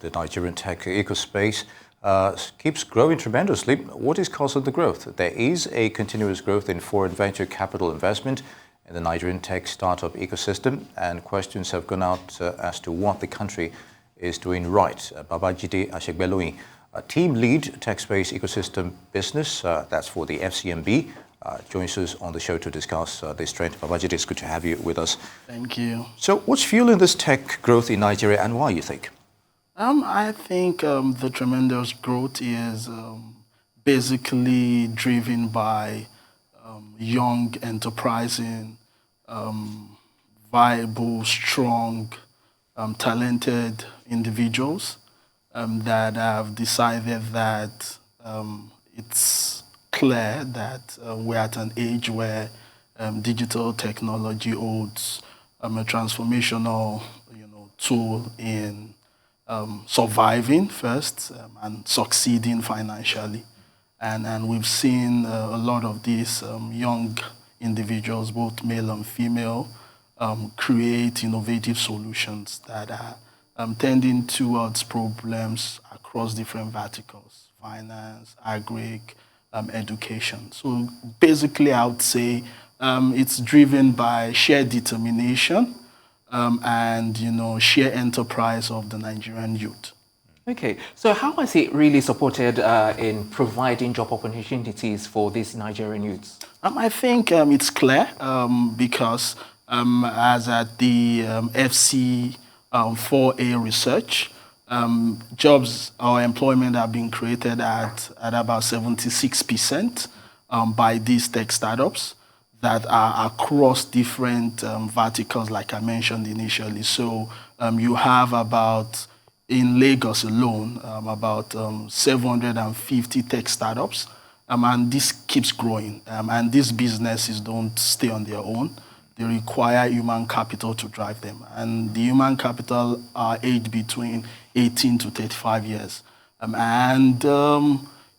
the Nigerian tech ecospace keeps growing tremendously. What is causing the growth? There is a continuous growth in foreign venture capital investment in the Nigerian tech startup ecosystem, and questions have gone out as to what the country is doing right. Babajide Asegbeloyin, team lead Techspace ecosystem business, that's for the Fcmb, joins us on the show to discuss this trend. Babajide, it's good to have you with us. Thank you. So what's fueling this tech growth in Nigeria and why, you think? I think the tremendous growth is basically driven by young, enterprising, viable, strong, talented individuals that have decided that it's clear that we're at an age where digital technology holds a transformational, tool in surviving first and succeeding financially. And we've seen a lot of these young individuals, both male and female, create innovative solutions that are tending towards problems across different verticals: finance, agri, education. So basically, I would say it's driven by sheer determination and sheer enterprise of the Nigerian youth. Okay, so how has it really supported in providing job opportunities for these Nigerian youths? I think it's clear because as at the FC4A research, jobs or employment have been created at about 76% by these tech startups that are across different verticals, like I mentioned initially. So you have about, in Lagos alone, about 750 tech startups, and this keeps growing. And these businesses don't stay on their own. They require human capital to drive them. And the human capital are aged between 18 to 35 years.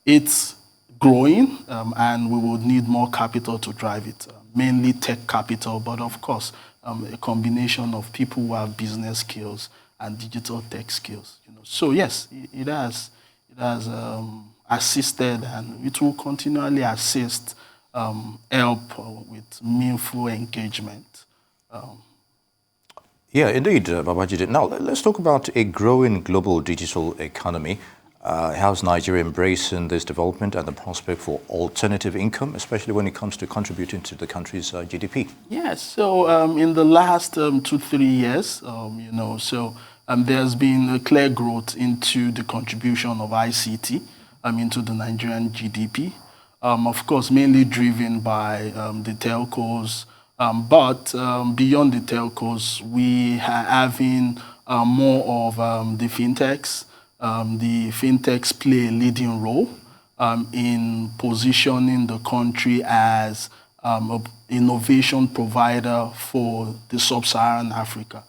It's growing, and we would need more capital to drive it, mainly tech capital, but of course, a combination of people who have business skills and digital tech skills. So yes, it has assisted, and it will continually assist, help with meaningful engagement. Yeah, indeed, Babajide. Now, let's talk about a growing global digital economy. How's Nigeria embracing this development and the prospect for alternative income, especially when it comes to contributing to the country's GDP? Yes, so in the last 2-3 years, there's been a clear growth into the contribution of ICT into the Nigerian GDP. Of course, mainly driven by the telcos, but beyond the telcos, we are having more of the Fintechs. The Fintechs play a leading role in positioning the country as an innovation provider for the sub-Saharan Africa.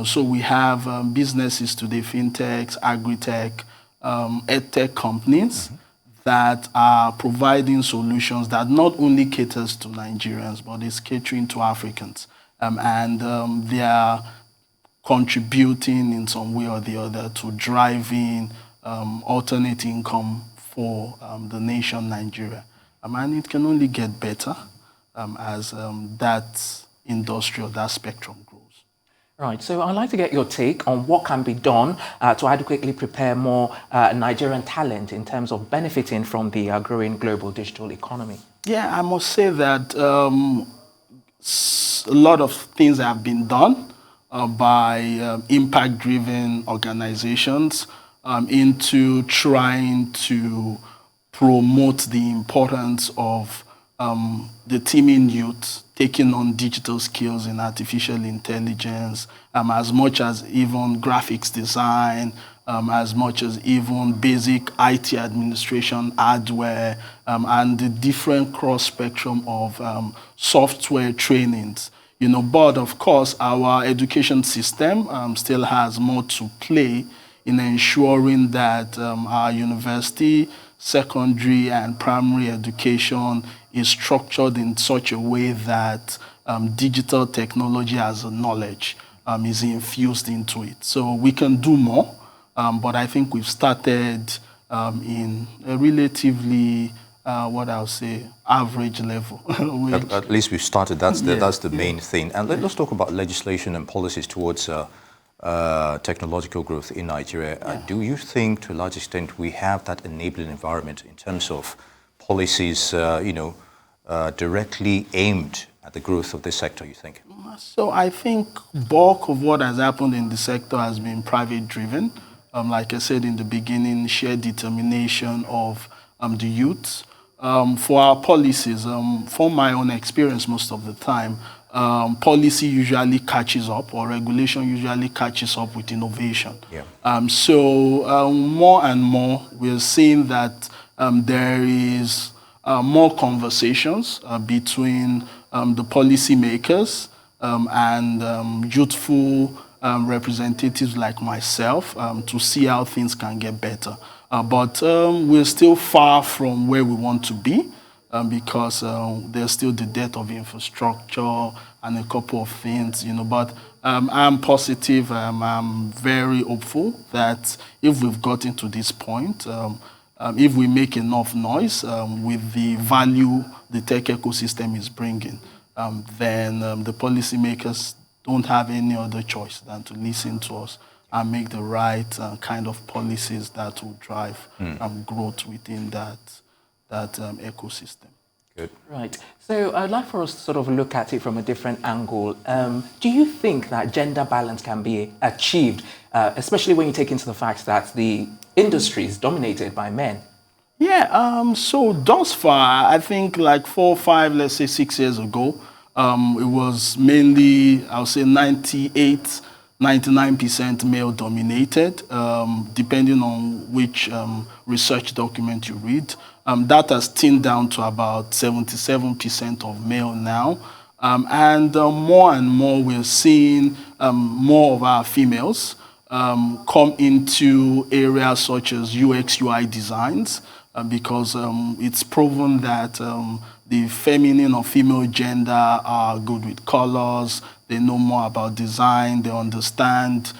So we have businesses today, Fintechs, agri-tech, edtech companies that are providing solutions that not only caters to Nigerians, but is catering to Africans. They are contributing in some way or the other to driving alternate income for the nation Nigeria. And it can only get better as that industry or that spectrum grows. Right, so I'd like to get your take on what can be done to adequately prepare more Nigerian talent in terms of benefiting from the growing global digital economy. Yeah, I must say that a lot of things have been done by impact-driven organizations into trying to promote the importance of the teaming youth taking on digital skills in artificial intelligence, as much as even graphics design, as much as even basic IT administration, hardware, and the different cross-spectrum of software trainings. But of course, our education system still has more to play in ensuring that our university, secondary, and primary education is structured in such a way that digital technology as a knowledge is infused into it. So we can do more, but I think we've started in a relatively, what I'll say, average level. At least we've started. That's the main thing. And let's talk about legislation and policies towards technological growth in Nigeria. Do you think, to a large extent, we have that enabling environment in terms of policies, directly aimed at the growth of this sector, you think? So I think bulk of what has happened in the sector has been private-driven. Like I said in the beginning, sheer determination of the youth. For our policies, from my own experience most of the time, policy usually catches up, or regulation usually catches up with innovation. So more and more we're seeing that there is more conversations between the policymakers and youthful representatives like myself to see how things can get better. But we're still far from where we want to be because there's still the debt of infrastructure and a couple of things, But I'm positive. I'm very hopeful that if we've gotten to this point, if we make enough noise with the value the tech ecosystem is bringing, then the policymakers don't have any other choice than to listen to us and make the right kind of policies that will drive growth within that ecosystem. Good. Right. So I'd like for us to sort of look at it from a different angle. Do you think that gender balance can be achieved, especially when you take into the fact that the industry is dominated by men? Yeah, so thus far, I think like 4, 5, let's say 6 years ago, it was mainly, I would say 98, 99% male dominated, depending on which research document you read. That has thinned down to about 77% of male now. And more and more we're seeing more of our females come into areas such as UX, UI designs, because it's proven that the feminine or female gender are good with colors, they know more about design, they understand,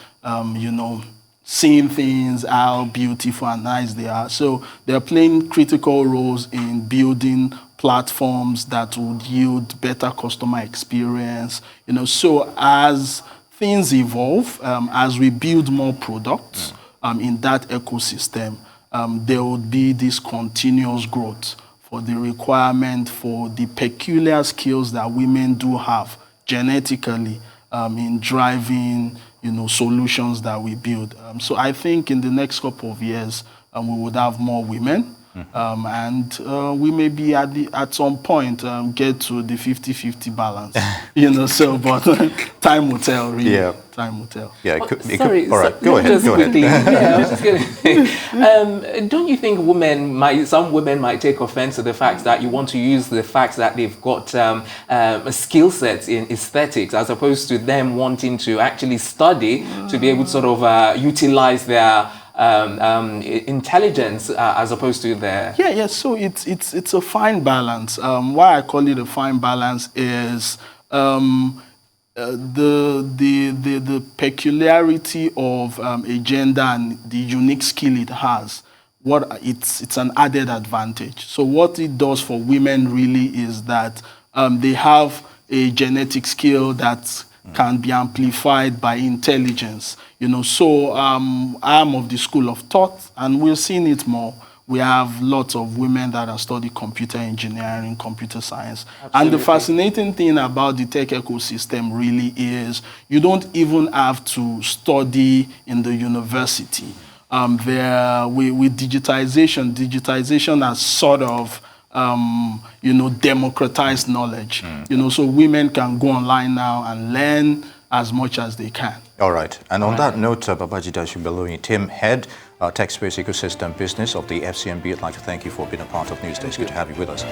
seeing things, how beautiful and nice they are. So they're playing critical roles in building platforms that would yield better customer experience. So as things evolve, as we build more products in that ecosystem, there would be this continuous growth for the requirement for the peculiar skills that women do have genetically in driving, solutions that we build. So I think in the next couple of years, we would have more women. And we may be at some point get to the 50-50 balance, but time will tell, really. Yeah. Time will tell. Yeah, Sorry, all right, go ahead. Yeah, I was just going to say, don't you think some women might take offense to the fact that you want to use the fact that they've got skill sets in aesthetics as opposed to them wanting to actually study to be able to sort of utilize their intelligence as opposed to their... Yeah. So it's a fine balance. Why I call it a fine balance is the peculiarity of a gender and the unique skill it has. It's an added advantage. So what it does for women really is that they have a genetic skill that can be amplified by intelligence. So I'm of the school of thought, and we're seeing it more. We have lots of women that have studied computer engineering, computer science. Absolutely. And the fascinating thing about the tech ecosystem really is you don't even have to study in the university. With digitization has sort of democratized knowledge. So women can go online now and learn as much as they can. All right. And on that note, Babajide Asegbeloyin, Team Head, Techspace Ecosystem Business of the Fcmb, I'd like to thank you for being a part of Newsday. It's good to have you with us.